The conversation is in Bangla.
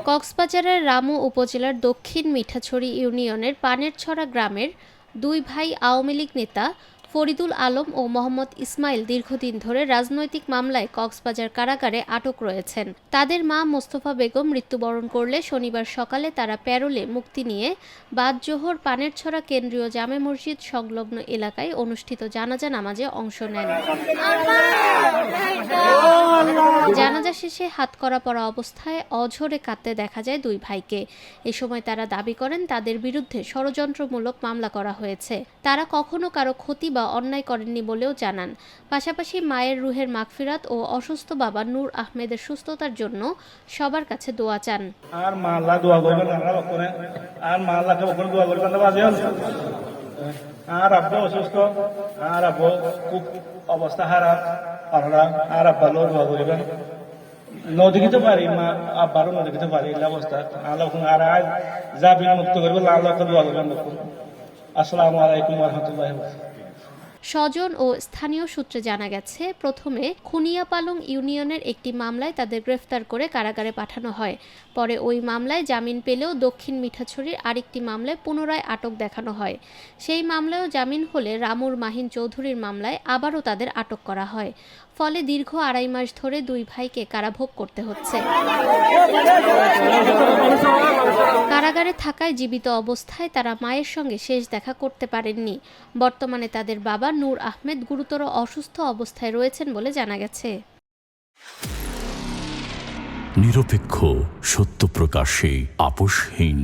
কক্সবাজারের রামু উপজেলার দক্ষিণ মিঠাছড়ি ইউনিয়নের পানেরছড়া গ্রামের দুই ভাই আওয়ামী লীগ নেতা ফরিদুল আলম ও মোহাম্মদ ইসমাইল দীর্ঘদিন ধরে রাজনৈতিক মামলায় কক্সবাজার কারাগারে আটক রয়েছেন। তাদের মা মোস্তফা বেগম মৃত্যুবরণ করলে শনিবার সকালে তারা প্যারোলে মুক্তি নিয়ে বাদ-জোহর পানেরছড়া কেন্দ্রীয় জামে মসজিদ সংলগ্ন এলাকায় অনুষ্ঠিত জানাজা নামাজে অংশ নেন। জানাজা শেষে হাতকড়া পরা অবস্থায় অঝরে কাঁদতে দেখা যায় দুই ভাইকে। এ সময় তারা দাবি করেন তাদের বিরুদ্ধে ষড়যন্ত্রমূলক মামলা করা হয়েছে। তারা কখনো কারো ক্ষতি বা অন্যায় করেননি বলেও জানান। পাশাপাশি মায়ের রুহের মাগফিরাত ও অসুস্থ বাবা নূর আহমেদের সুস্থতার জন্য সবার কাছে দোয়া চান। আর মা আল্লাহ দোয়া করবেন, আর মা আল্লাহকে দোয়া করবেন। আর আব্বা অসুস্থ, আর আব্বু খুব অবস্থা খারাপ, আর আব্বারও দোয়া করবেন। নদীতে পারি মা আব্বারও নদীতে পারি এই অবস্থা আল্লাহ আর আজ জাবিন মুক্ত করবে আল্লাহকে দোয়া করবেন। আসসালামু আলাইকুম ওয়া রাহমাতুল্লাহি ওয়া বারাকাতুহু। স্বজন ও স্থানীয় সূত্রে জানা গেছে, প্রথমে খুনিয়াপালং ইউনিয়নের একটি মামলায় তাদের গ্রেফতার করে কারাগারে পাঠানো হয়। পরে ওই মামলায় জামিন পেলেও দক্ষিণ মিঠাছড়ির আরেকটি মামলায় পুনরায় আটক দেখানো হয়। সেই মামলায়ও জামিন হলে রামুর মাহিন চৌধুরীর মামলায় আবারও তাদের আটক করা হয়। ফলে দীর্ঘ ২.৫ মাস ধরে দুই ভাইকে কারাভোগ করতে হচ্ছে। কারাগারে থাকায় জীবিত অবস্থায় তারা মায়ের সঙ্গে শেষ দেখা করতে পারেননি। বর্তমানে তাদের বাবা নূর আহমেদ গুরুতর অসুস্থ অবস্থায় রয়েছেন বলে জানা গেছে। নিরপেক্ষ, সত্য প্রকাশে আপোষহীন।